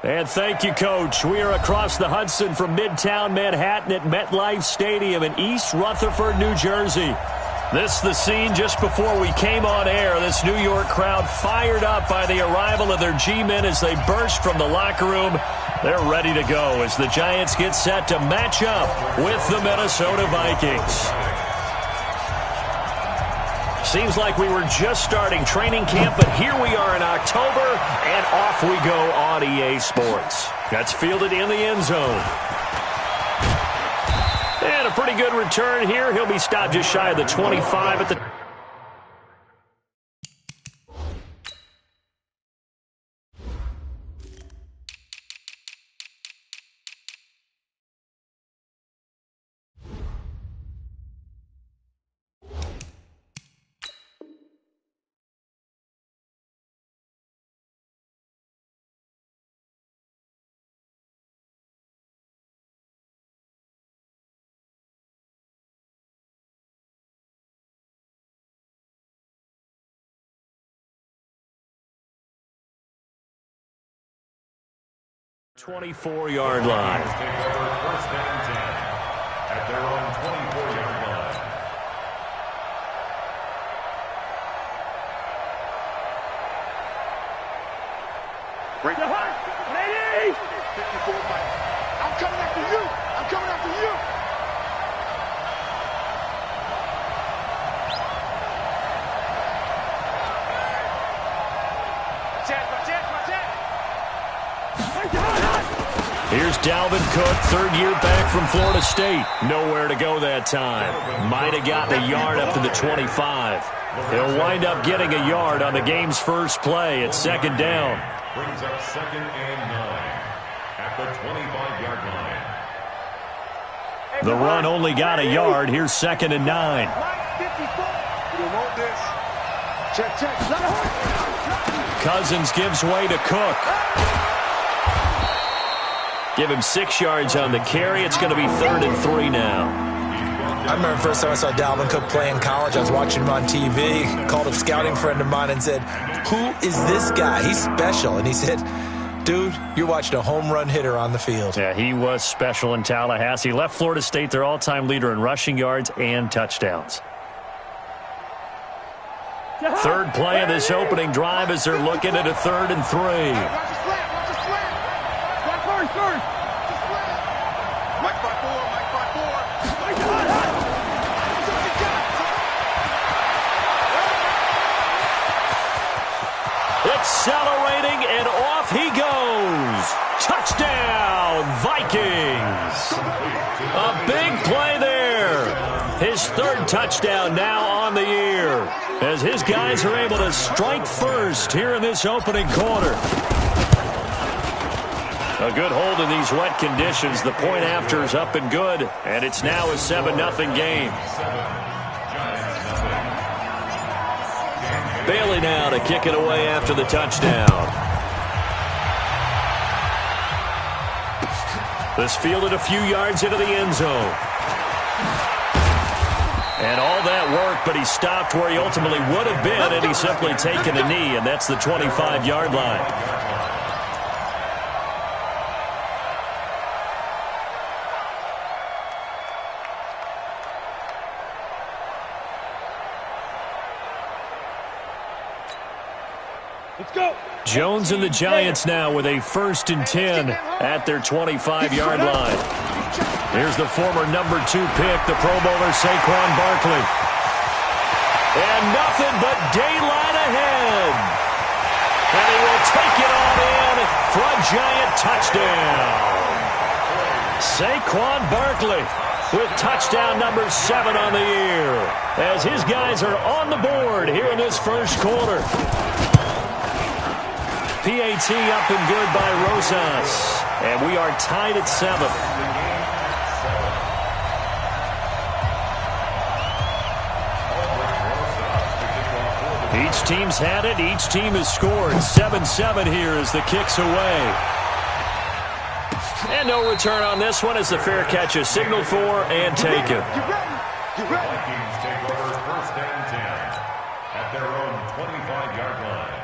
And thank you, Coach. We are across the Hudson from Midtown Manhattan at MetLife Stadium in East Rutherford, New Jersey. This is the scene just before we came on air. This New York crowd fired up by the arrival of their G-men as they burst from the locker room. They're ready to go as the Giants get set to match up with the Minnesota Vikings. Seems like we were just starting training camp, but here we are in October, and off we go on EA Sports. That's fielded in the end zone. And a pretty good return here. He'll be stopped just shy of the 25 at the... 24-yard line. Take over first and 10 at their own 24-yard line. Break the hunt, lady! 54 Mike. I'm coming after you! I'm coming after you! Here's Dalvin Cook, third year back from Florida State. Nowhere to go that time. Might have gotten a yard up to the 25. He'll wind up getting a yard on the game's first play at second down. Brings up second and 9 at the 25-yard line. The run only got a yard. Here's second and 9. Cousins gives way to Cook. Give him 6 yards on the carry. It's going to be third and 3 now. I remember the first time I saw Dalvin Cook play in college. I was watching him on TV. Called a scouting friend of mine and said, "Who is this guy? He's special." And he said, "Dude, you're watching a home run hitter on the field." Yeah, he was special in Tallahassee. Left Florida State their all-time leader in rushing yards and touchdowns. Third play of this opening drive as they're looking at a third and 3. Accelerating, and off he goes. Touchdown, Vikings. A big play there. His third touchdown now on the year as his guys are able to strike first here in this opening quarter. A good hold in these wet conditions. The point after is up and good, and it's now a 7-0 game. Bailey now to kick it away after the touchdown. This fielded a few yards into the end zone. And all that work, but he stopped where he ultimately would have been, and he's simply taken a knee, and that's the 25-yard line. Jones and the Giants now with a 1st and 10 at their 25-yard line. Here's the former number 2 pick, the Pro Bowler Saquon Barkley. And nothing but daylight ahead. And he will take it all in for a Giant touchdown. Saquon Barkley with touchdown number 7 on the year as his guys are on the board here in this first quarter. PAT up and good by Rosas. And we are tied at 7. Each team's had it. Each team has scored. 7-7 here as the kick's away. And no return on this one as the fair catch is signaled for and taken. Vikings take over first and 10 at their own 25-yard line.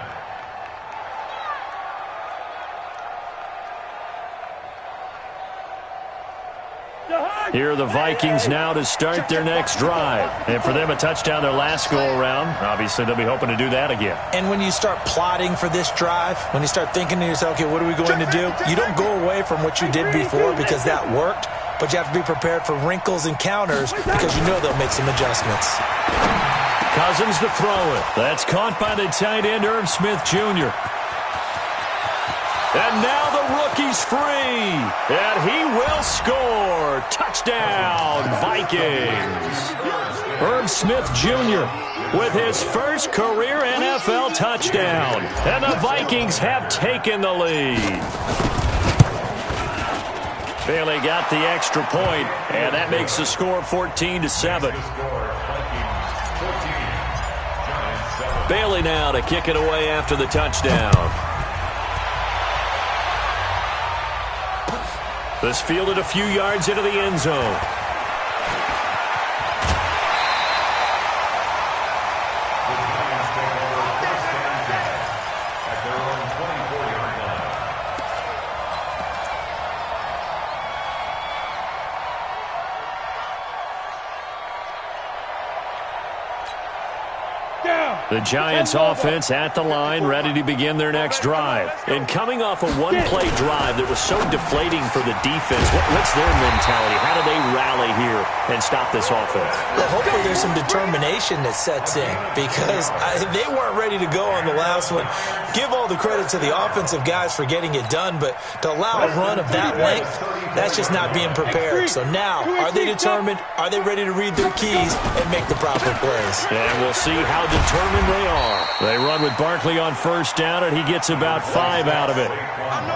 Here are the Vikings now to start their next drive. And for them, a touchdown their last go-around. Obviously, they'll be hoping to do that again. And when you start plotting for this drive, when you start thinking to yourself, okay, what are we going to do? You don't go away from what you did before because that worked, but you have to be prepared for wrinkles and counters because you know they'll make some adjustments. Cousins to throw it. That's caught by the tight end, Irv Smith Jr. And now the rookie's free. And he will score. Touchdown, Vikings. Irv Smith Jr. with his first career NFL touchdown. And the Vikings have taken the lead. Bailey got the extra point, and that makes the score 14-7. Bailey now to kick it away after the touchdown. This fielded a few yards into the end zone. The Giants offense at the line, ready to begin their next drive. And coming off a one-play drive that was so deflating for the defense, what's their mentality? How do they rally here and stop this offense? Well, hopefully there's some determination that sets in because they weren't ready to go on the last one. Give all the credit to the offensive guys for getting it done, but to allow a run of that length, that's just not being prepared. So now, are they determined? Are they ready to read their keys and make the proper plays? And we'll see how determined they are. They run with Barkley on first down, and he gets about 5 out of it.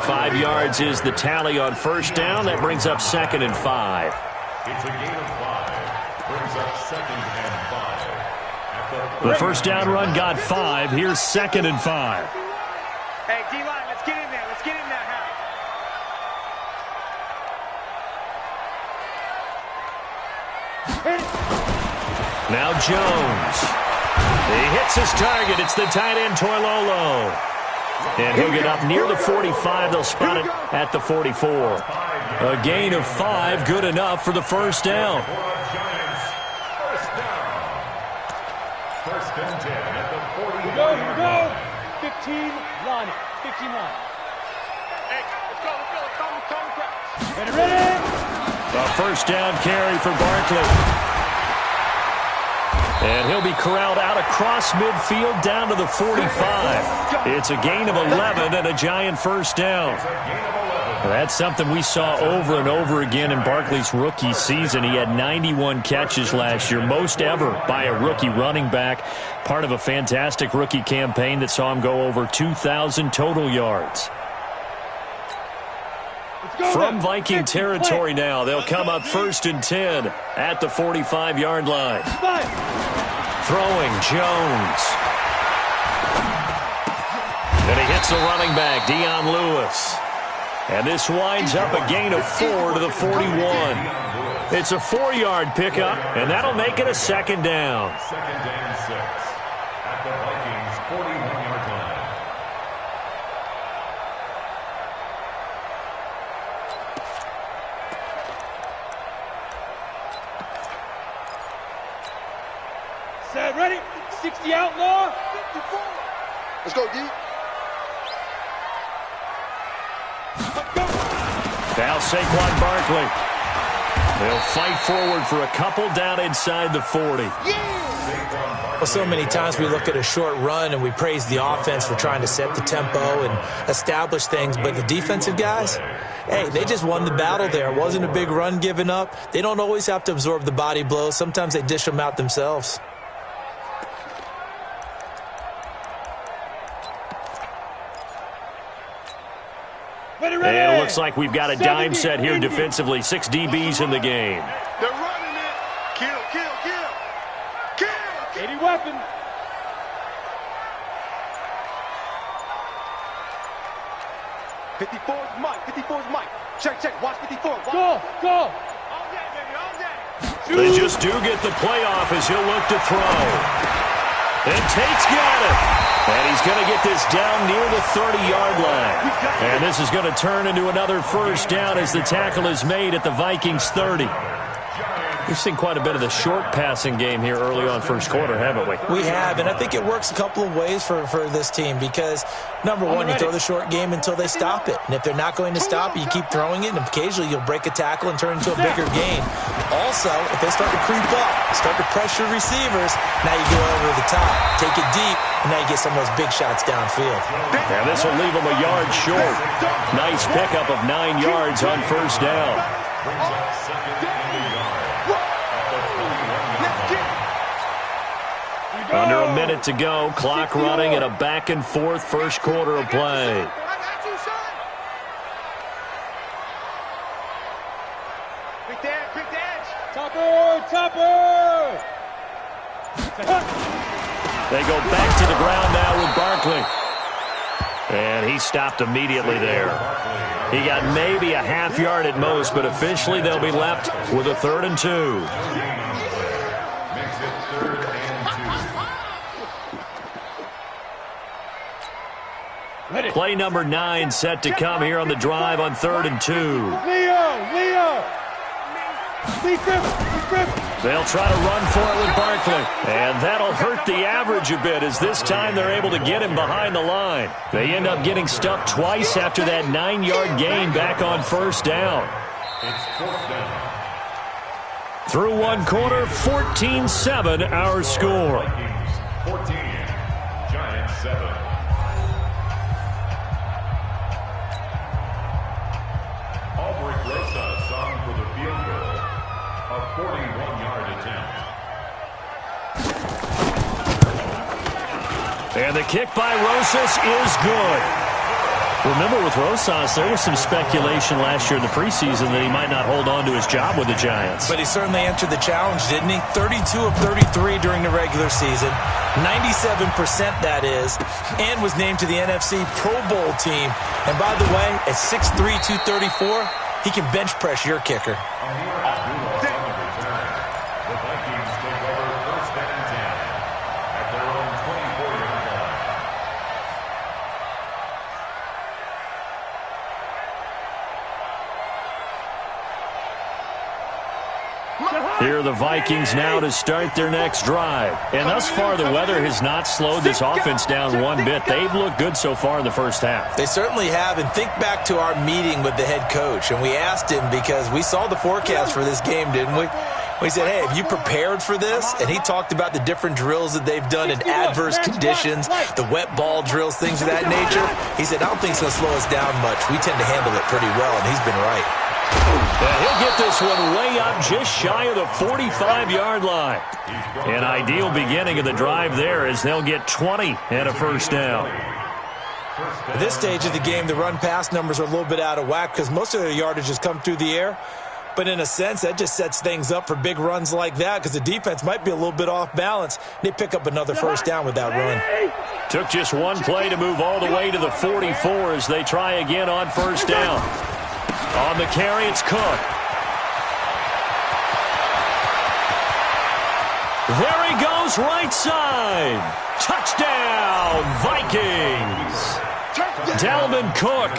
5 yards is the tally on first down. That brings up 2nd and 5. It's a gain of 5. Brings up 2nd and 5. The first down run got 5. Here's 2nd and 5. Hey, D-line, let's get in there. Let's get in that house. Now Jones. He hits his target. It's the tight end, Toilolo. And he'll get up near the 45. They'll spot it at the 44. A gain of 5, good enough for the first down. First and 10 at the 40. Here we go. 15 line. 15 line. Hey, let's go. Come crash. Ready? A first down carry for Barkley. And he'll be corralled out across midfield down to the 45. It's a gain of 11 and a Giant first down. That's something we saw over and over again in Barkley's rookie season. He had 91 catches last year, most ever by a rookie running back. Part of a fantastic rookie campaign that saw him go over 2,000 total yards. From Viking territory now, they'll come up 1st and 10 at the 45-yard line. Throwing Jones. And he hits the running back, Dion Lewis. And this winds up a gain of 4 to the 41. It's a 4-yard pickup, and that'll make it a 2nd down. 2nd and 6 at the Vikings' 41-yard line. Set, ready? 60 outlaw. 54. Let's go, D. Now Saquon Barkley. They'll fight forward for a couple down inside the 40. Well, so many times we look at a short run and we praise the offense for trying to set the tempo and establish things, but the defensive guys, hey, they just won the battle there. It wasn't a big run given up. They don't always have to absorb the body blows. Sometimes they dish them out themselves. And it looks like we've got a dime set here defensively. 6 DBs in the game. They're running it. Kill, kill, kill. Kill. 80 weapon. '54's Mike. 54's Mike. Check. Watch 54. Watch. Go. All day, baby. All day. They just do get the playoff as he'll look to throw. And Tate's got it. And he's going to get this down near the 30-yard line. And this is going to turn into another first down as the tackle is made at the Vikings 30. We've seen quite a bit of the short passing game here early on first quarter, haven't we? We have, and I think it works a couple of ways for this team because, number one, you throw the short game until they stop it. And if they're not going to stop it, you keep throwing it, and occasionally you'll break a tackle and turn into a bigger gain. Also, if they start to creep up, start to pressure receivers, now you go over the top, take it deep, and now you get some of those big shots downfield. And this will leave them a yard short. Nice pickup of 9 yards on first down. Under a minute to go, clock running at a back-and-forth first quarter of play. Topper! They go back to the ground now with Barkley. And he stopped immediately there. He got maybe a half yard at most, but officially they'll be left with a 3rd and 2. Play number 9 set to come here on the drive on 3rd and 2. Leo! They'll try to run for it with Barkley. And that'll hurt the average a bit as this time they're able to get him behind the line. They end up getting stuffed twice after that 9-yard gain back on first down. It's 4th down. Through one quarter, 14-7 our score. Vikings 14, Giants 7. For the field goal, a 41-yard attempt. And the kick by Rosas is good. Remember, with Rosas, there was some speculation last year in the preseason that he might not hold on to his job with the Giants. But he certainly answered the challenge, didn't he? 32 of 33 during the regular season, 97% that is, and was named to the NFC Pro Bowl team. And by the way, at 6'3", 234, he can bench press your kicker. The Vikings take over 1st and 10 at their own 24-yard line. Here are the Vikings now to start their next drive. And thus far, the weather has not slowed this offense down one bit. They've looked good so far in the first half. They certainly have. And think back to our meeting with the head coach. And we asked him because we saw the forecast for this game, didn't we? We said, hey, have you prepared for this? And he talked about the different drills that they've done in adverse conditions, the wet ball drills, things of that nature. He said, I don't think it's going to slow us down much. We tend to handle it pretty well, and he's been right. And he'll get this one way up just shy of the 45-yard line. An ideal beginning of the drive there as they'll get 20 and a first down. At this stage of the game, the run-pass numbers are a little bit out of whack because most of their yardage has come through the air. But in a sense, that just sets things up for big runs like that because the defense might be a little bit off balance. They pick up another first down with that run. Took just one play to move all the way to the 44 as they try again on first down. On the carry, it's Cook. There he goes, right side. Touchdown, Vikings. Dalvin Cook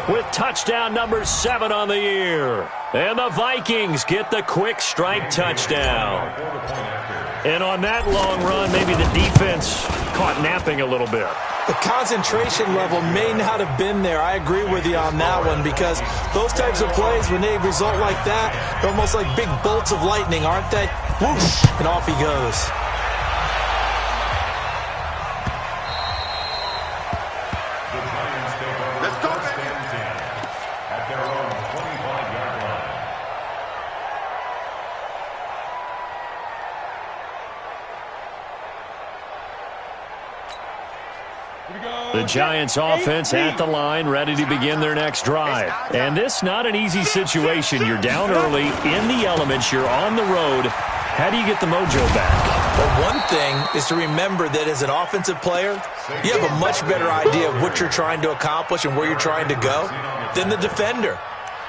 with touchdown number 7 on the year. And the Vikings get the quick strike touchdown. And on that long run, maybe the defense caught napping a little bit. The concentration level may not have been there. I agree with you on that one because those types of plays, when they result like that, they're almost like big bolts of lightning, aren't they? Whoosh, and off he goes. Let's go, at their own 25-yard line. The Giants offense at the line, ready to begin their next drive. And this not an easy situation. You're down early, in the elements, you're on the road. How do you get the mojo back? Well, one thing is to remember that as an offensive player, you have a much better idea of what you're trying to accomplish and where you're trying to go than the defender.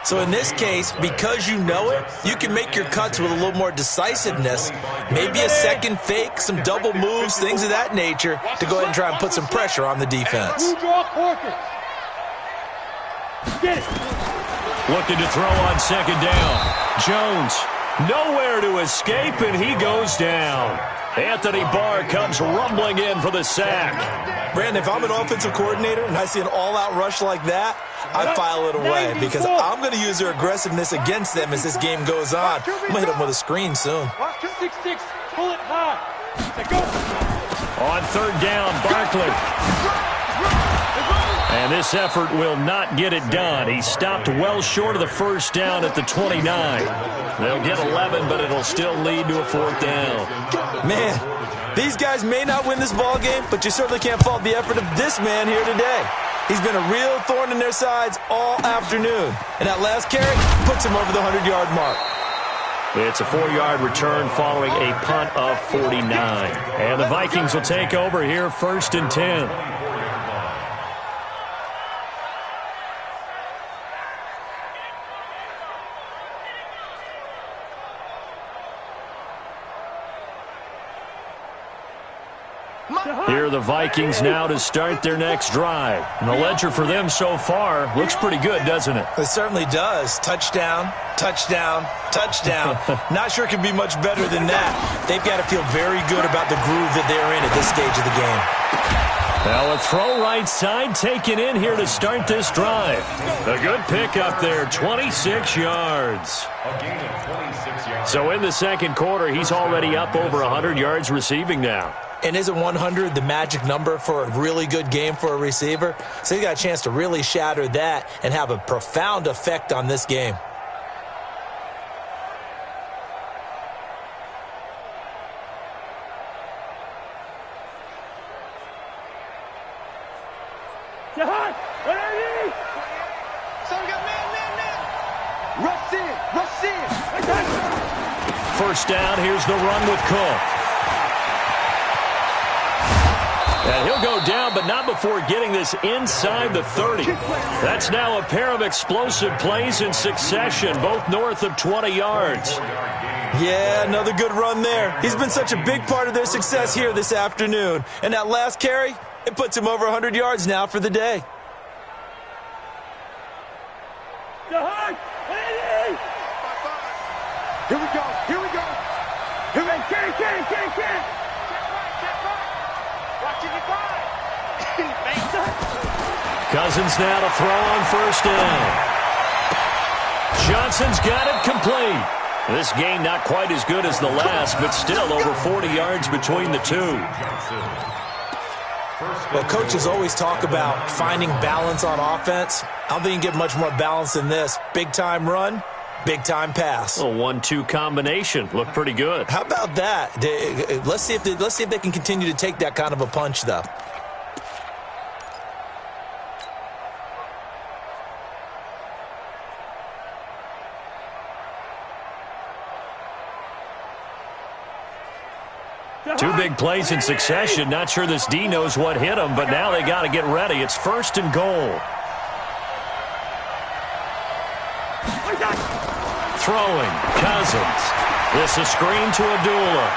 So in this case, because you know it, you can make your cuts with a little more decisiveness, maybe a second fake, some double moves, things of that nature, to go ahead and try and put some pressure on the defense. Looking to throw on second down. Jones, nowhere to escape, and he goes down. Anthony Barr comes rumbling in for the sack. Brandon, if I'm an offensive coordinator and I see an all-out rush like that, I file it away because I'm going to use their aggressiveness against them as this game goes on. I'm going to hit them with a screen soon. 6-6, pull it high. Go. On third down, Barkley. And this effort will not get it done. He stopped well short of the first down at the 29. They'll get 11, but it'll still lead to a fourth down. Man, these guys may not win this ball game, but you certainly can't fault the effort of this man here today. He's been a real thorn in their sides all afternoon. And that last carry puts him over the 100-yard mark. It's a 4-yard return following a punt of 49. And the Vikings will take over here, 1st and 10. Here are the Vikings now to start their next drive. And the ledger for them so far looks pretty good, doesn't it? It certainly does. Touchdown, touchdown, touchdown. Not sure it can be much better than that. They've got to feel very good about the groove that they're in at this stage of the game. Well, a throw right side taken in here to start this drive. A good pick up there, 26 yards. So in the second quarter, he's already up over 100 yards receiving now. And isn't 100 the magic number for a really good game for a receiver? So he got a chance to really shatter that and have a profound effect on this game. First down, here's the run with Cook. And he'll go down, but not before getting this inside the 30. That's now a pair of explosive plays in succession, both north of 20 yards. Yeah, another good run there. He's been such a big part of their success here this afternoon. And that last carry, it puts him over 100 yards now for the day. Here we go, here we go. Here we go. Cousins now to throw on first down. Johnson's got it complete. This game not quite as good as the last, but still over 40 yards between the two. Well, coaches always talk about finding balance on offense. I don't think you can get much more balance than this. Big-time run, big-time pass. A 1-2 combination. Looked pretty good. How about that? Let's see if they can continue to take that kind of a punch, though. Two big plays in succession. Not sure this D knows what hit him, but now they got to get ready. It's 1st and goal. Throwing, Cousins. This is screen to Abdullah.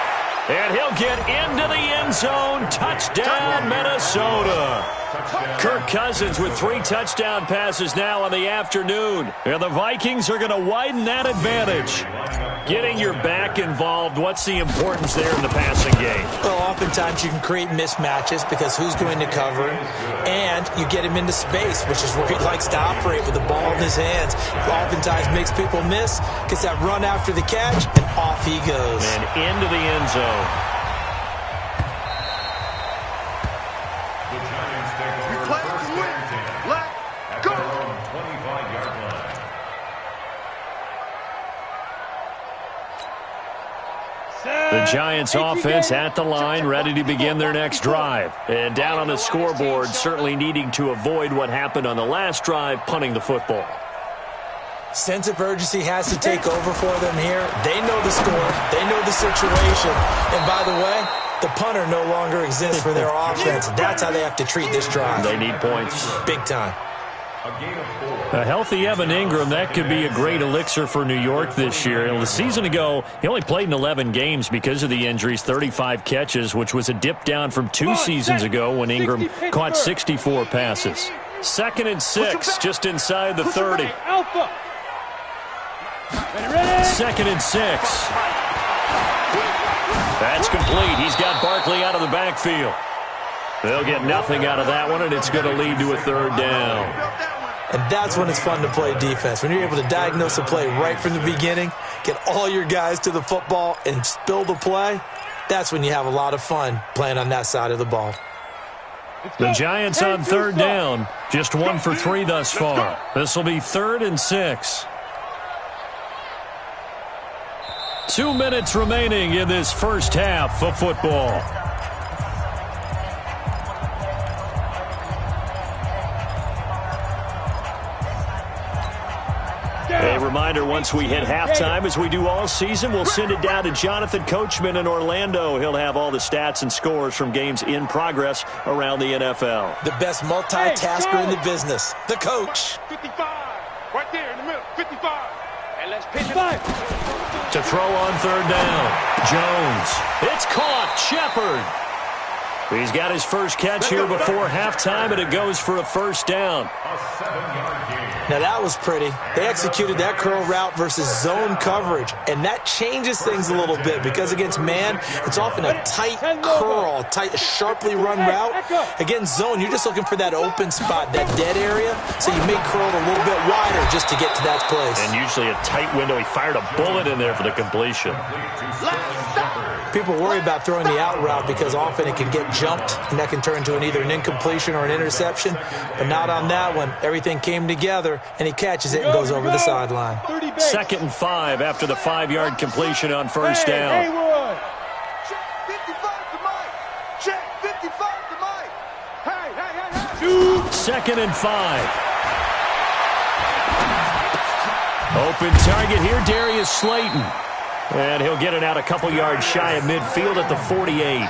And he'll get into the end zone. Touchdown, Minnesota. Kirk Cousins with 3 touchdown passes now on the afternoon. And the Vikings are going to widen that advantage. Getting your back involved, what's the importance there in the passing game? Well, oftentimes you can create mismatches because who's going to cover him, and you get him into space, which is where he likes to operate with the ball in his hands. Oftentimes makes people miss, gets that run after the catch, and off he goes. And into the end zone. The Giants offense at the line, ready to begin their next drive. And down on the scoreboard, certainly needing to avoid what happened on the last drive, punting the football. Sense of urgency has to take over for them here. They know the score. They know the situation. And by the way, the punter no longer exists for their offense. That's how they have to treat this drive. They need points. Big time. A gain of 4. A healthy Evan Ingram, that could be a great elixir for New York this year. A season ago, he only played in 11 games because of the injuries, 35 catches, which was a dip down from 2 seasons ago when Ingram caught 64 passes. 2nd and 6, just inside the 30. 2nd and 6. That's complete. He's got Barkley out of the backfield. They'll get nothing out of that one, and it's going to lead to a 3rd down. And that's when it's fun to play defense. When you're able to diagnose a play right from the beginning, get all your guys to the football, and spill the play, that's when you have a lot of fun playing on that side of the ball. The Giants on 3rd down, just 1 for 3 thus far. This will be 3rd and 6. 2 minutes remaining in this first half of football. A reminder, once we hit halftime, as we do all season, we'll send it down to Jonathan Coachman in Orlando. He'll have all the stats and scores from games in progress around the NFL. The best multitasker in the business, the coach. 55, right there in the middle, 55. And let's pitch it. To throw on 3rd down, Jones. It's caught, Shepard. He's got his first catch here before halftime, and it goes for a 1st down. A 7-yard gain. Now, that was pretty. They executed that curl route versus zone coverage, and that changes things a little bit because against man, it's often a tight curl, tight, sharply run route. Against zone, you're just looking for that open spot, that dead area, so you may curl it a little bit wider just to get to that place. And usually a tight window. He fired a bullet in there for the completion. People worry about throwing the out route because often it can get jumped, and that can turn into either an incompletion or an interception. But not on that one. Everything came together, and he catches it and goes over the sideline. 2nd and 5 after the 5-yard completion on 1st down. Check 55 to Mike. Check 55 to Mike. Hey. 2nd and 5. Open target here, Darius Slayton. And he'll get it out a couple yards shy of midfield at the 48.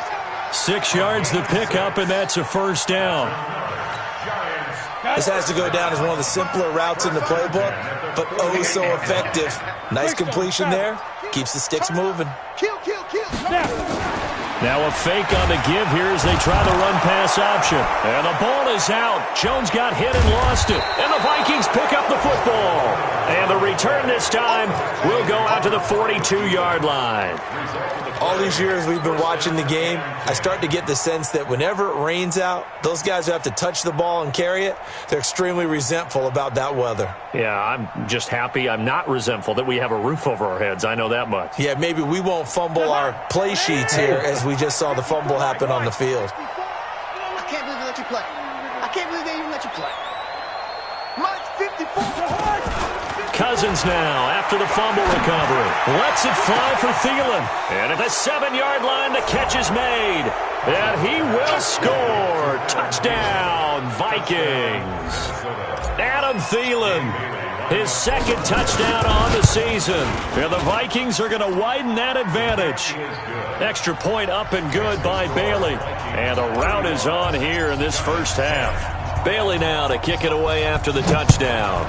6 yards the pickup, and that's a 1st down. This has to go down as one of the simpler routes in the playbook, but oh so effective. Nice completion there. Keeps the sticks moving. Kill. Now a fake on the give here as they try the run-pass option. And the ball is out. Jones got hit and lost it. And the Vikings pick up the football. And the return this time will go out to the 42-yard line. All these years we've been watching the game, I start to get the sense that whenever it rains out, those guys who have to touch the ball and carry it, they're extremely resentful about that weather. Yeah, I'm just happy I'm not resentful that we have a roof over our heads. I know that much. Yeah, maybe we won't fumble our play sheets here as we just saw the fumble happen on the field. I can't believe they let you play. I can't believe they even let you play. Mike, 54. Cousins now after the fumble recovery. Lets it fly for Thielen. And at the 7-yard line, the catch is made. And he will score. Touchdown, Vikings. Adam Thielen, his 2nd touchdown on the season. And the Vikings are going to widen that advantage. Extra point up and good by Bailey. And the route is on here in this first half. Bailey now to kick it away after the touchdown.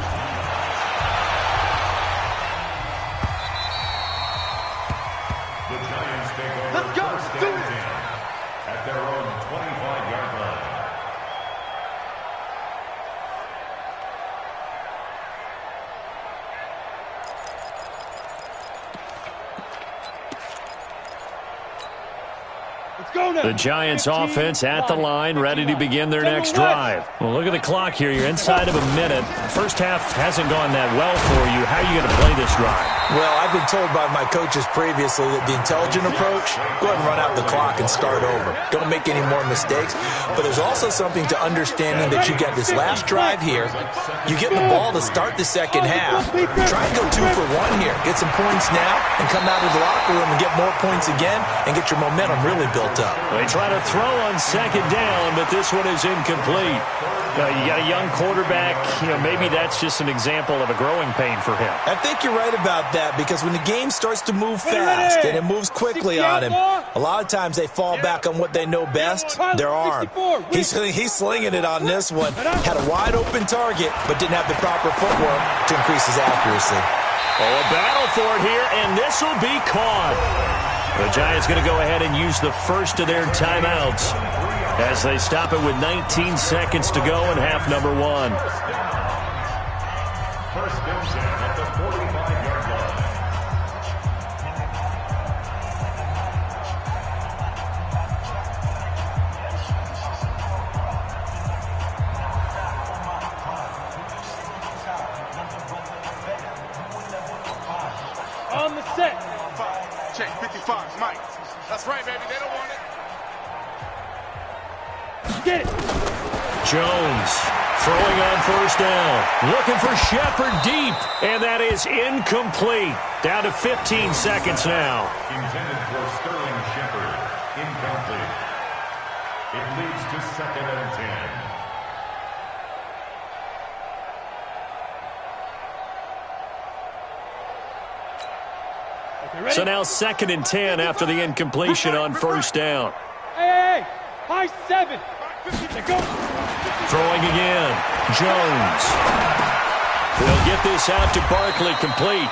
At their own 25-yard line. The Giants offense at the line, ready to begin their next drive. Well, look at the clock here. You're inside of a minute. First half hasn't gone that well for you. How are you going to play this drive? Well, I've been told by my coaches previously that the intelligent approach, go ahead and run out the clock and start over. Don't make any more mistakes. But there's also something to understanding that you got this last drive here. You get the ball to start the second half. Try and go 2 for 1 here. Get some points now and come out of the locker room and get more points again and get your momentum really built up. They try to throw on second down, but this one is incomplete. You got a young quarterback. Maybe that's just an example of a growing pain for him. I think you're right about that, because when the game starts to move fast and it moves quickly on him, a lot of times they fall back on what they know best, their arm. He's slinging it on this one. Had a wide open target, but didn't have the proper footwork to increase his accuracy. A battle for it here, and this will be caught. The Giants going to go ahead and use the first of their timeouts as they stop it with 19 seconds to go in half number one. First and 10 at the 45-yard line. On the set. Check 55, Mike. That's right, baby. They don't want it. Get it. Jones throwing on first down. Looking for Shepard deep, and that is incomplete. Down to 15 seconds now. Intended for Sterling Shepard. Incomplete. It leads to second and 10. So now second and 10 after the incompletion on first down. Hey, high 7. Go. Throwing again. Jones. They'll get this out to Barkley, complete.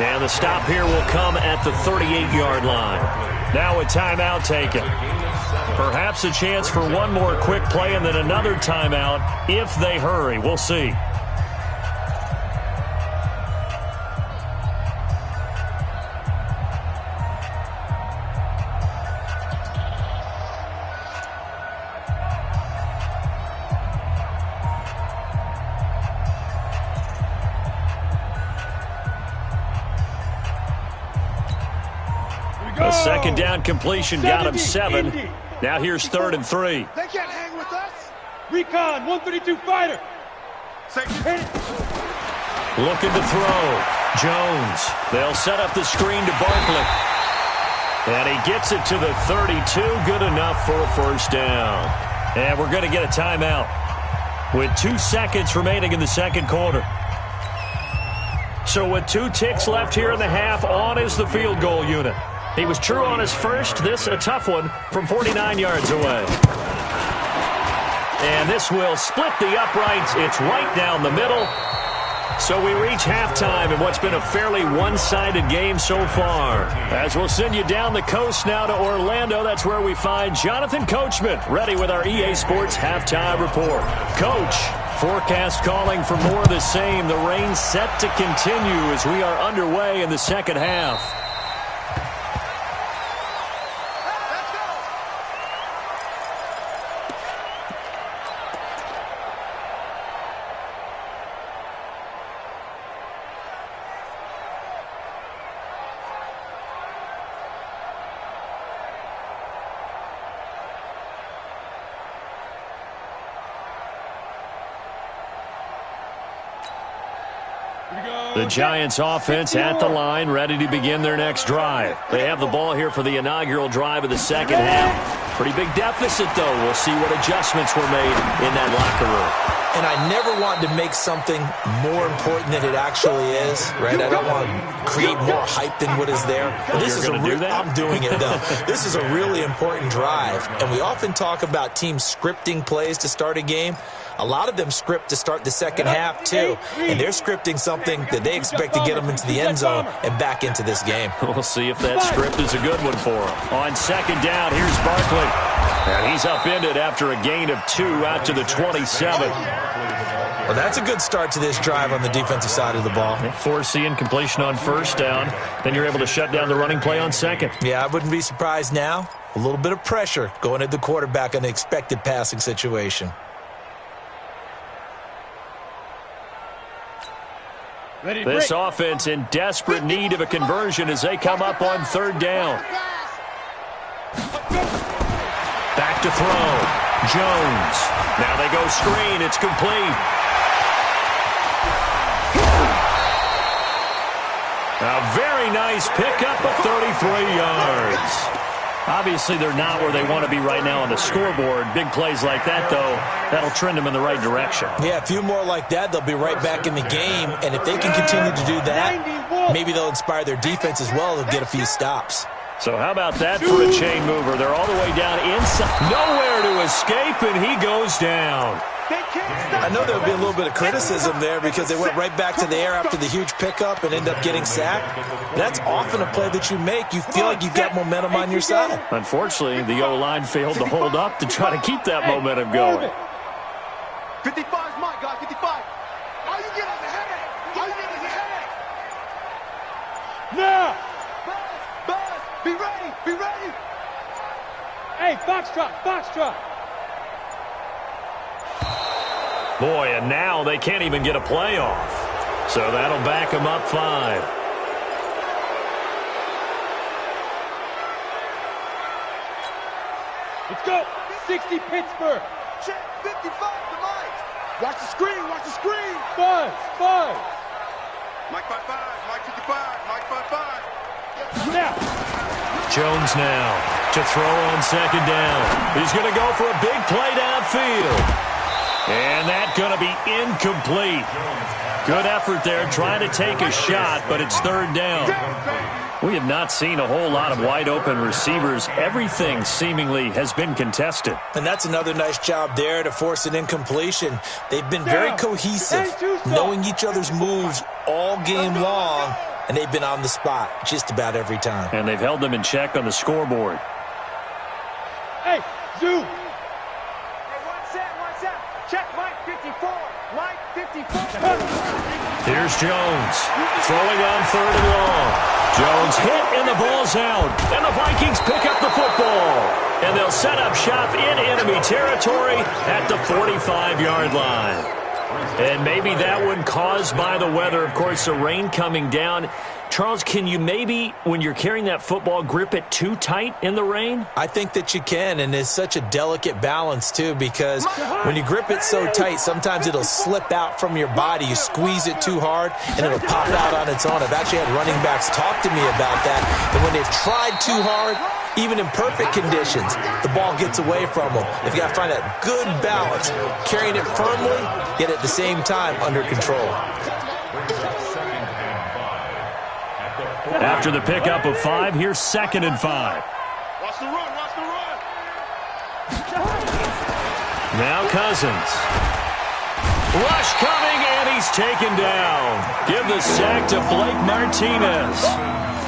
And the stop here will come at the 38-yard line. Now a timeout taken. Perhaps a chance for one more quick play and then another timeout if they hurry. We'll see. A second down completion got him 7. Now here's third and 3. They can't hang with us. Recon, 132 fighter. Looking to throw. Jones. They'll set up the screen to Barkley. And he gets it to the 32. Good enough for a first down. And we're going to get a timeout with 2 seconds remaining in the second quarter. So with 2 ticks left here in the half, on is the field goal unit. He was true on his first. This a tough one from 49 yards away. And this will split the uprights. It's right down the middle. So we reach halftime in what's been a fairly one-sided game so far. As we'll send you down the coast now to Orlando, that's where we find Jonathan Coachman, ready with our EA Sports Halftime Report. Coach, forecast calling for more of the same. The rain set to continue as we are underway in the second half. The Giants offense at the line, ready to begin their next drive. They have the ball here for the inaugural drive of the second half. Pretty big deficit, though. We'll see what adjustments were made in that locker room. And I never want to make something more important than it actually is, right? I don't want to create more hype than what is there. But this is I'm doing it, though. This is a really important drive. And we often talk about teams scripting plays to start a game. A lot of them script to start the second half, too. And they're scripting something that they expect to get them into the end zone and back into this game. We'll see if that script is a good one for them. On second down, here's Barkley. And he's upended after a gain of 2 out to the 27. Well, that's a good start to this drive on the defensive side of the ball. Force the incompletion on first down. Then you're able to shut down the running play on second. Yeah, I wouldn't be surprised now. A little bit of pressure going at the quarterback in an expected passing situation. This offense in desperate need of a conversion as they come up on third down. Back to throw. Jones. Now they go screen. It's complete. A very nice pickup of 33 yards. Obviously, they're not where they want to be right now on the scoreboard. Big plays like that, though, that'll trend them in the right direction. Yeah, a few more like that, they'll be right back in the game. And if they can continue to do that, maybe they'll inspire their defense as well. They'll get a few stops. So how about that for a chain mover? They're all the way down inside. Nowhere to escape, and he goes down. I know there would be a little bit of criticism there because they went right back to the air after the huge pickup and end up getting sacked. That's often a play that you make. You feel like you've got momentum on your side. Unfortunately, the O-line failed to hold up to try to keep that momentum going. 55's mine, guys. 55. All you get is a headache. All you get is a headache. Now! Buzz, be ready. Be ready. Hey, foxtrot, foxtrot. Boy, and now they can't even get a play off. So that'll back them up 5. Let's go. 60 Pittsburgh. Check 55 to Mike. Watch the screen. Watch the screen. Buzz. Mike 55. Mike 55. Mike 55. Now. Jones now to throw on second down. He's going to go for a big play downfield. And that's going to be incomplete. Good effort there trying to take a shot, but it's third down. We have not seen a whole lot of wide-open receivers. Everything seemingly has been contested. And that's another nice job there to force an incompletion. They've been very cohesive, knowing each other's moves all game long, and they've been on the spot just about every time. And they've held them in check on the scoreboard. Hey, Zoo. Check Mike 54. Mike 54. Here's Jones throwing on third and long. Jones hit and the ball's out. And the Vikings pick up the football. And they'll set up shop in enemy territory at the 45-yard line. And maybe that one caused by the weather. Of course, the rain coming down. Charles, can you maybe, when you're carrying that football, grip it too tight in the rain? I think that you can, and it's such a delicate balance, too, because when you grip it so tight, sometimes it'll slip out from your body. You squeeze it too hard, and it'll pop out on its own. I've actually had running backs talk to me about that, and when they've tried too hard, even in perfect conditions, the ball gets away from them. They've got to find that good balance, carrying it firmly, yet at the same time under control. After the pickup of 5, here's 2nd and 5. Watch the run. Watch the run. Now Cousins. Rush coming, and he's taken down. Give the sack to Blake Martinez.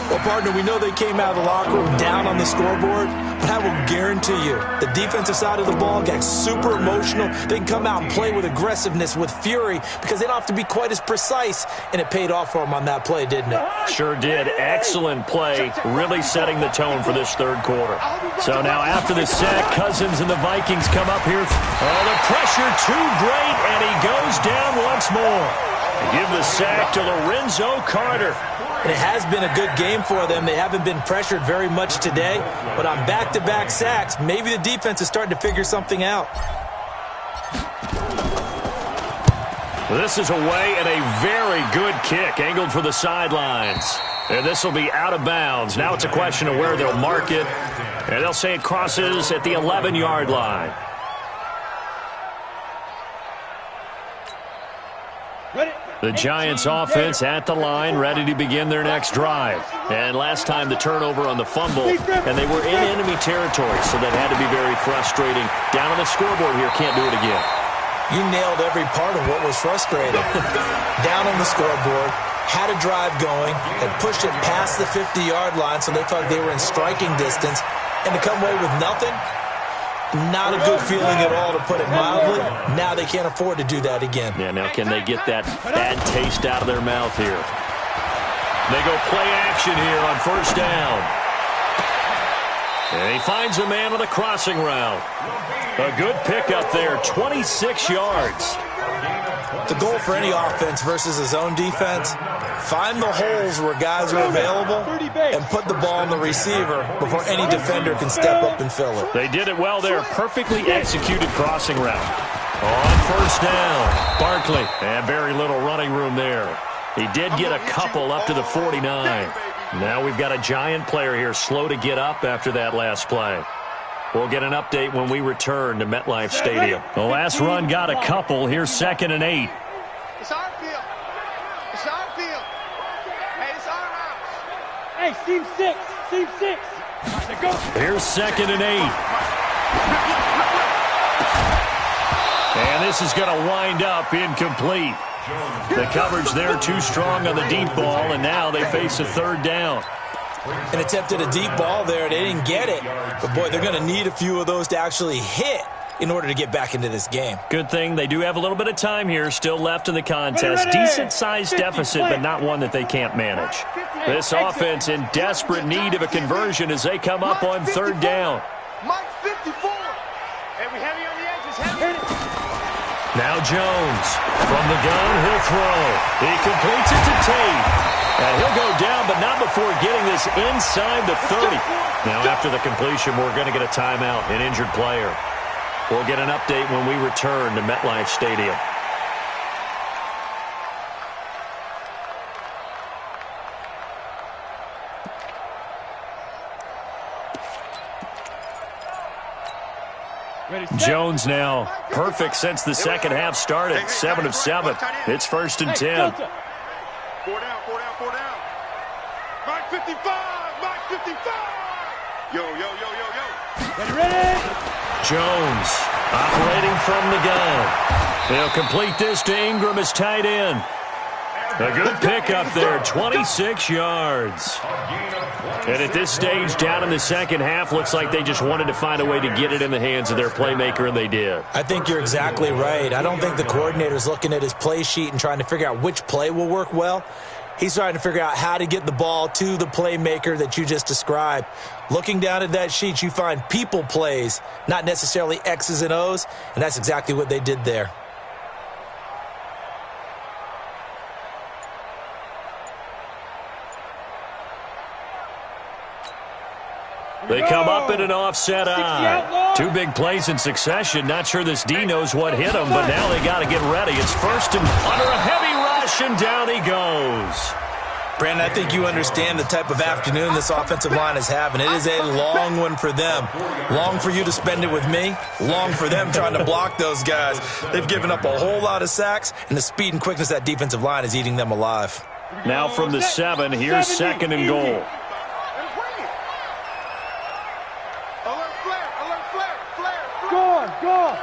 Well, partner, we know they came out of the locker room down on the scoreboard, but I will guarantee you the defensive side of the ball got super emotional. They can come out and play with aggressiveness, with fury, because they don't have to be quite as precise, and it paid off for them on that play, didn't it? Sure did. Excellent play, really setting the tone for this third quarter. So now after the sack, Cousins and the Vikings come up here. Oh, the pressure too great, and he goes down once more. Give the sack to Lorenzo Carter. And it has been a good game for them. They haven't been pressured very much today, but on back-to-back sacks, maybe the defense is starting to figure something out. This is away and a very good kick, angled for the sidelines. And this will be out of bounds. Now it's a question of where they'll mark it. And they'll say it crosses at the 11-yard line. The Giants offense at the line, ready to begin their next drive. And last time the turnover on the fumble, and they were in enemy territory, so that had to be very frustrating. Down on the scoreboard here, can't do it again. You nailed every part of what was frustrating. Down on the scoreboard, had a drive going, and pushed it past the 50-yard line, so they thought they were in striking distance, and to come away with nothing, not a good feeling at all, to put it mildly. Now they can't afford to do that again. Yeah, now can they get that bad taste out of their mouth here? They go play action here on first down. And he finds a man on the crossing route. A good pickup there, 26 yards. The goal for any offense versus a zone defense, find the holes where guys are available and put the ball on the receiver before any defender can step up and fill it. They did it well there. Perfectly executed crossing route. On first down, Barkley. And very little running room there. He did get a couple up to the 49. Now we've got a giant player here slow to get up after that last play. We'll get an update when we return to MetLife Stadium. The last run got a couple. Here's 2nd and 8. It's our field. It's our field. Hey, it's our house. Hey, seam 6. Seam 6. Here's 2nd and 8. And this is going to wind up incomplete. The coverage there too strong on the deep ball, and now they face a 3rd down. An attempt at a deep ball there. They didn't get it. But, boy, they're going to need a few of those to actually hit in order to get back into this game. Good thing they do have a little bit of time here still left in the contest. Decent-sized deficit, but not one that they can't manage. This offense in desperate need of a conversion as they come up on 3rd down. Mike 54. Hey, we heavy on the edges. Heavy. Now Jones from the gun, he'll throw. He completes it to Tate. And he'll go down, but not before getting this inside the 30. Now after the completion, we're going to get a timeout, an injured player. We'll get an update when we return to MetLife Stadium. Jones now perfect since the second half started. 7 of 7. It's 1st and 10. 4 down, 4 down, 4 down. Mike 55, Mike 55. Yo. Ready. Jones operating from the gun. They'll complete this to Ingram as tight end. A good pickup there, 26 yards. And at this stage, down in the second half, looks like they just wanted to find a way to get it in the hands of their playmaker, and they did. I think you're exactly right. I don't think the coordinator's looking at his play sheet and trying to figure out which play will work well. He's trying to figure out how to get the ball to the playmaker that you just described. Looking down at that sheet, you find people plays, not necessarily X's and O's, and that's exactly what they did there. They come up in an offset eye. 2 big plays in succession. Not sure this D knows what hit him, but now they got to get ready. It's 1st and under a heavy rush, and down he goes. Brandon, I think you understand the type of afternoon this offensive line is having. It is a long one for them. Long for you to spend it with me. Long for them trying to block those guys. They've given up a whole lot of sacks, and the speed and quickness of that defensive line is eating them alive. Now from the 7, here's 2nd and goal. Go.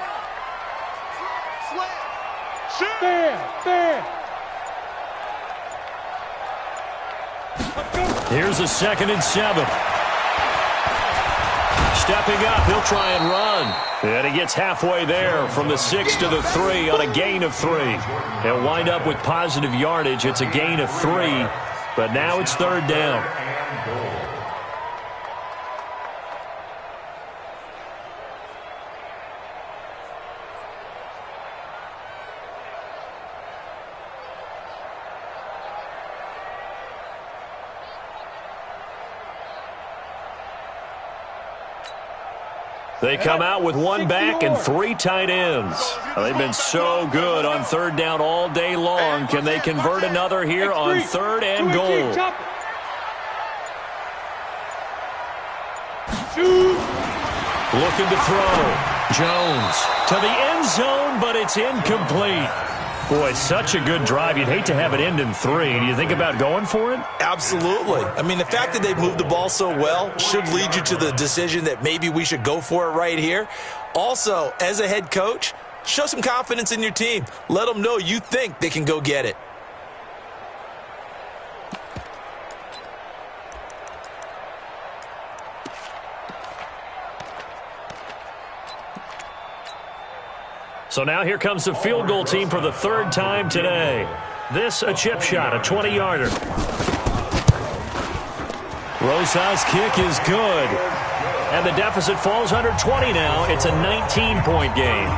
Stand. Here's a 2nd and 7. Stepping up, he'll try and run. And he gets halfway there from the 6 to the 3 on a gain of 3. He'll wind up with positive yardage. It's a gain of 3, but now it's 3rd down. They come out with 1 back and 3 tight ends. They've been so good on 3rd down all day long. Can they convert another here on 3rd and goal? Looking to throw. Jones to the end zone, but it's incomplete. Boy, such a good drive. You'd hate to have it end in 3. Do you think about going for it? Absolutely. I mean, the fact that they moved the ball so well should lead you to the decision that maybe we should go for it right here. Also, as a head coach, show some confidence in your team. Let them know you think they can go get it. So now here comes the field goal team for the 3rd time today. This a chip shot, a 20-yarder. Rosas' kick is good. And the deficit falls under 20 now. It's a 19-point game.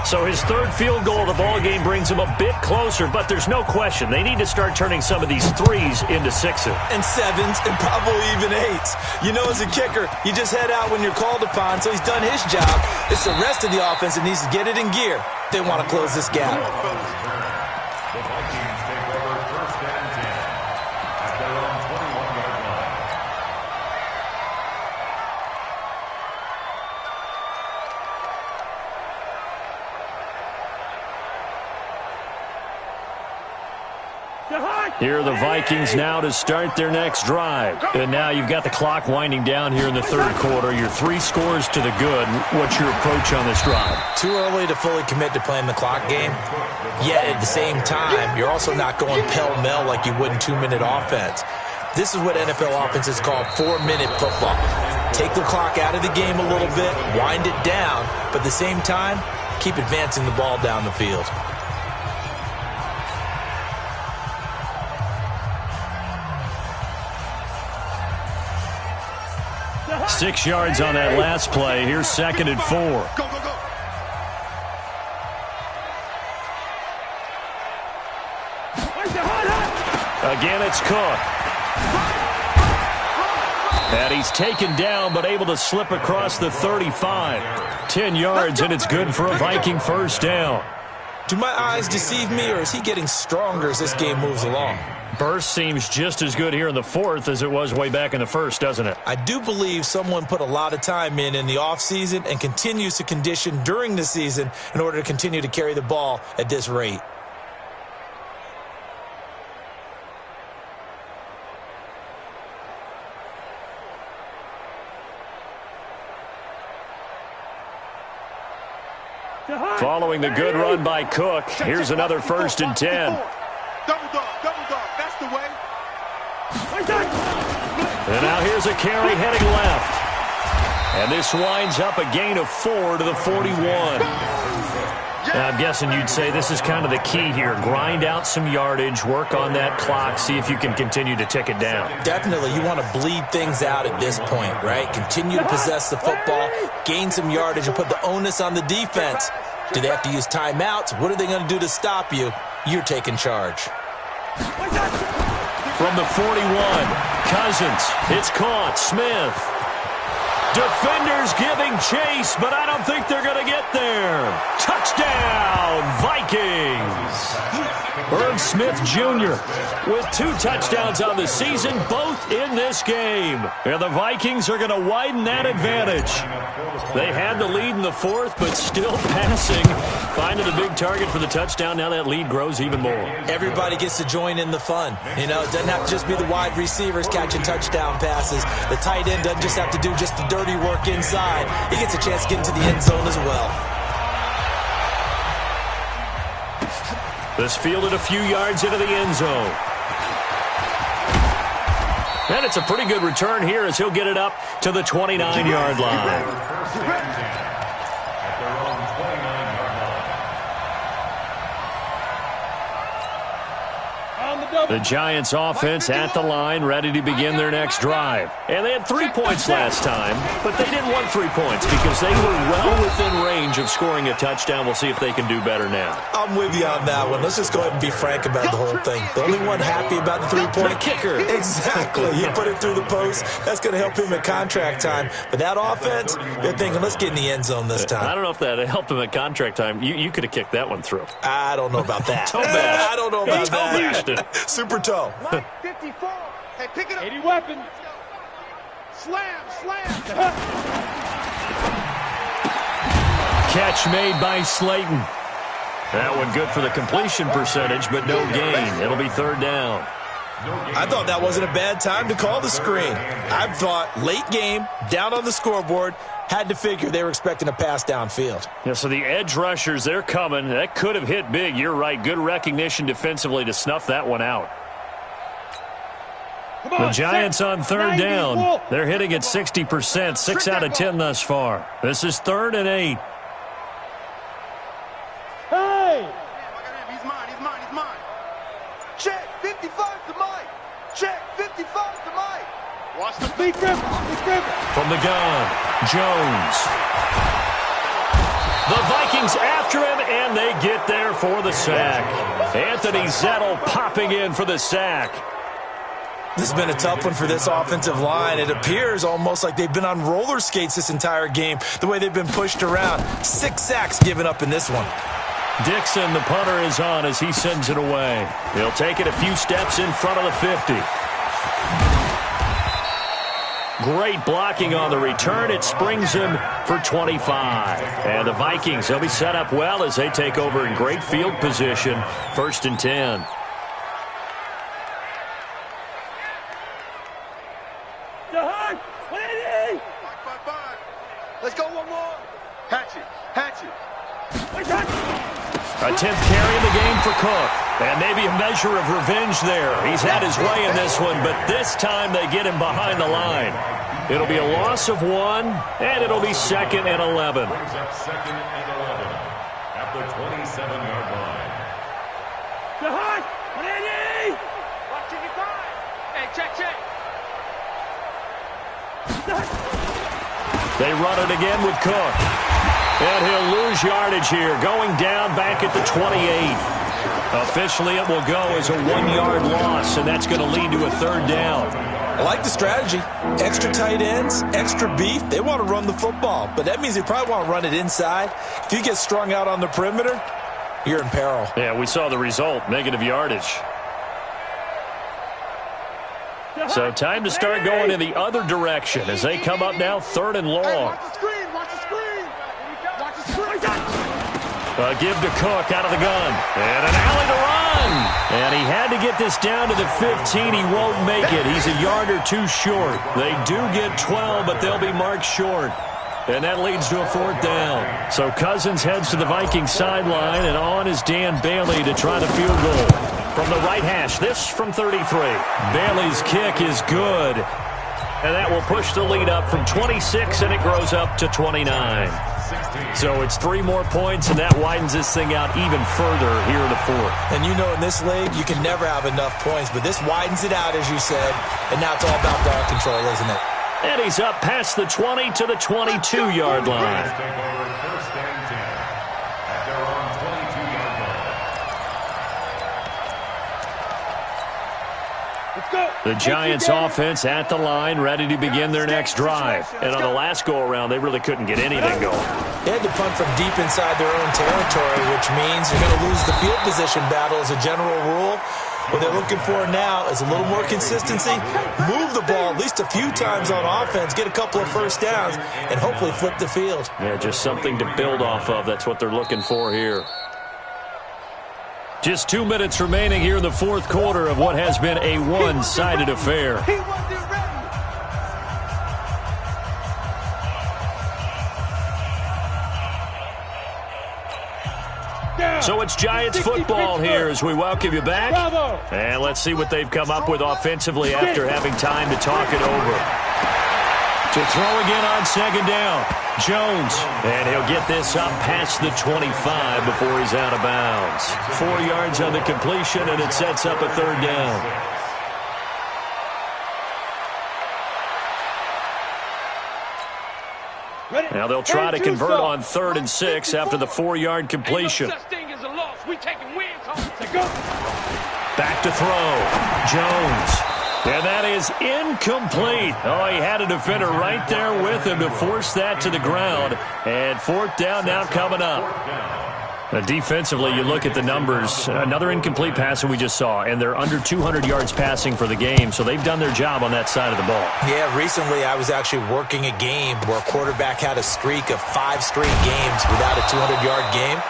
So his 3rd field goal of the ball game brings him a bit closer, but there's no question they need to start turning some of these 3s into 6s. And 7s and probably even 8s. You know, as a kicker, you just head out when you're called upon, so he's done his job. It's the rest of the offense that needs to get it in gear. They want to close this gap. The Vikings take over 1st and 10 at their own 21-yard Here are the Vikings now to start their next drive. And now you've got the clock winding down here in the third quarter. You're 3 scores to the good. What's your approach on this drive? Too early to fully commit to playing the clock game. Yet at the same time, you're also not going pell-mell like you would in 2-minute offense. This is what NFL offenses call 4-minute football. Take the clock out of the game a little bit, wind it down, but at the same time, keep advancing the ball down the field. Six yards on that last play. Here's 2nd and 4. Go, go, go. Again, it's Cook. And he's taken down, but able to slip across the 35. 10 yards, and it's good for a Viking first down. Do my eyes deceive me, or is he getting stronger as this game moves along? Burst seems just as good here in the fourth as it was way back in the first, doesn't it? I do believe someone put a lot of time in the offseason and continues to condition during the season in order to continue to carry the ball at this rate. Following the good run by Cook, here's another 1st and 10. Double dog, that's the way. And now here's a carry heading left. And this winds up a gain of 4 to the 41. Now, I'm guessing you'd say this is kind of the key here. Grind out some yardage, work on that clock, see if you can continue to tick it down. Definitely, you want to bleed things out at this point, right? Continue to possess the football, gain some yardage, and put the onus on the defense. Do they have to use timeouts? What are they going to do to stop you? You're taking charge. From the 41, Cousins. It's caught. Smith. Defenders giving chase, but I don't think they're going to get there. Touchdown, Vikings. Irv Smith Jr. with 2 touchdowns on the season, both in this game. And the Vikings are going to widen that advantage. They had the lead in the fourth, but still passing. Finding a big target for the touchdown. Now that lead grows even more. Everybody gets to join in the fun. You know, it doesn't have to just be the wide receivers catching touchdown passes. The tight end doesn't just have to do just the dirty work inside. He gets a chance to get into the end zone as well. This fielded a few yards into the end zone. And it's a pretty good return here as he'll get it up to the 29-yard line. The Giants offense at the line, ready to begin their next drive. And they had 3 points last time, but they didn't want 3 points because they were well within range of scoring a touchdown. We'll see if they can do better now. I'm with you on that one. Let's just go ahead and be frank about the whole thing. The only one happy about the 3-point kicker. Exactly. He put it through the post. That's going to help him at contract time. But that offense, they're thinking, let's get in the end zone this time. I don't know if that helped him at contract time. You could have kicked that one through. I don't know about that. I don't know about that. It. Super toe. 54. Hey, pick it up. 80 weapons. Slam. Catch made by Slayton. That one good for the completion percentage, but no gain. It'll be 3rd down. I thought that wasn't a bad time to call the screen. I thought late game, down on the scoreboard, had to figure they were expecting a pass downfield. Yeah, so the edge rushers, they're coming. That could have hit big. You're right. Good recognition defensively to snuff that one out. The Giants on 3rd down. They're hitting at 60%, 6 out of 10 thus far. This is 3rd and 8. Hey! He's mine. Check, 55 to Mike. Check, 55 to Mike. Watch the Big grip. From the gun, Jones. The Vikings after him, and they get there for the sack. Anthony Zettel popping in for the sack. This has been a tough one for this offensive line. It appears almost like they've been on roller skates this entire game, the way they've been pushed around. 6 sacks given up in this one. Dixon, the punter, is on as he sends it away. He'll take it a few steps in front of the 50. Great blocking on the return. It springs him for 25. And the Vikings, they'll be set up well as they take over in great field position. 1st and 10. Let's go one more. Hatchet. A 10th carry in the game for Cook. And maybe a measure of revenge there. He's had his way in this one, but this time they get him behind the line. It'll be a loss of 1, and it'll be 2nd and 11. Brings up 2nd and 11 at the 27-yard line. Hey, check. They run it again with Cook. And he'll lose yardage here, going down back at the 28. Officially, it will go as a 1-yard loss, and that's going to lead to a 3rd down. I like the strategy. Extra tight ends, extra beef. They want to run the football, but that means they probably want to run it inside. If you get strung out on the perimeter, you're in peril. Yeah, we saw the result, negative yardage. So time to start going in the other direction as they come up now 3rd and long. Watch the screen. A give to Cook out of the gun. And an alley to run. And he had to get this down to the 15. He won't make it. He's a yard or 2 short. They do get 12, but they'll be marked short. And that leads to a 4th down. So Cousins heads to the Vikings sideline, and on is Dan Bailey to try the field goal. From the right hash, this from 33. Bailey's kick is good. And that will push the lead up from 26, and it grows up to 29. So it's 3 more points, and that widens this thing out even further here in the 4th. And you know in this league, you can never have enough points, but this widens it out, as you said, and now it's all about ball control, isn't it? And he's up past the 20 to the 22-yard line. Take over 1st and 10 at their own 22-yard line. The Giants offense at the line, ready to begin their next drive. And on the last go-around, they really couldn't get anything going. They had to punt from deep inside their own territory, which means you're going to lose the field position battle as a general rule. What they're looking for now is a little more consistency, move the ball at least a few times on offense, get a couple of 1st downs, and hopefully flip the field. Yeah, just something to build off of. That's what they're looking for here. Just 2 minutes remaining here in the 4th quarter of what has been a one-sided affair. He wasn't ready. So it's Giants football here as we welcome you back. And let's see what they've come up with offensively after having time to talk it over. To throw again on 2nd down. Jones. And he'll get this up past the 25 before he's out of bounds. 4 yards on the completion, and it sets up a 3rd down. Now they'll try to convert on 3rd and 6 after the 4-yard completion. Back to throw. Jones. And that is incomplete. Oh, he had a defender right there with him to force that to the ground. And 4th down now coming up. Defensively, you look at the numbers. Another incomplete pass that we just saw, and they're under 200 yards passing for the game, so they've done their job on that side of the ball. Yeah, recently I was actually working a game where a quarterback had a streak of 5 straight games without a 200-yard game,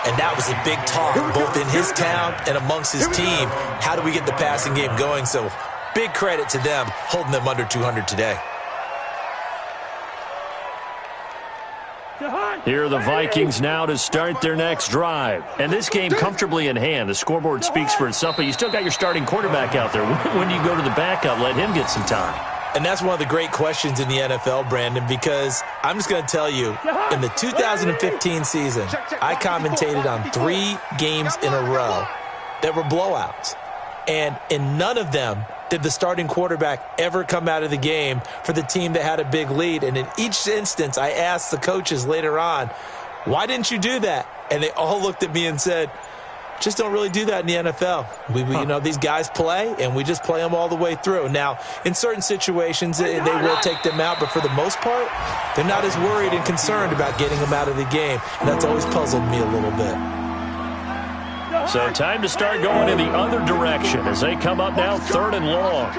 and that was a big talk, both in his town and amongst his team. How do we get the passing game going? So big credit to them, holding them under 200 today. Here are the Vikings now to start their next drive. And this game comfortably in hand. The scoreboard speaks for itself, but you still got your starting quarterback out there. When do you go to the backup, let him get some time? And that's one of the great questions in the NFL, Brandon, because I'm just going to tell you, in the 2015 season, I commentated on 3 games in a row that were blowouts. And in none of them did the starting quarterback ever come out of the game for the team that had a big lead. And in each instance, I asked the coaches later on, why didn't you do that? And they all looked at me and said, just don't really do that in the NFL. You know, these guys play, and we just play them all the way through. Now, in certain situations, they will take them out, but for the most part, they're not as worried and concerned about getting them out of the game. And that's always puzzled me a little bit. So time to start going in the other direction as they come up now 3rd and long.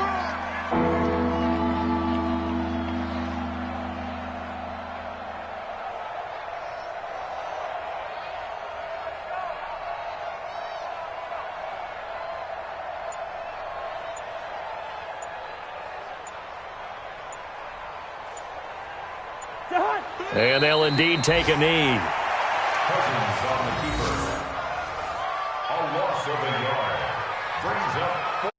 And they'll indeed take a knee. Cousins on the keeper. A loss of a yard. Brings up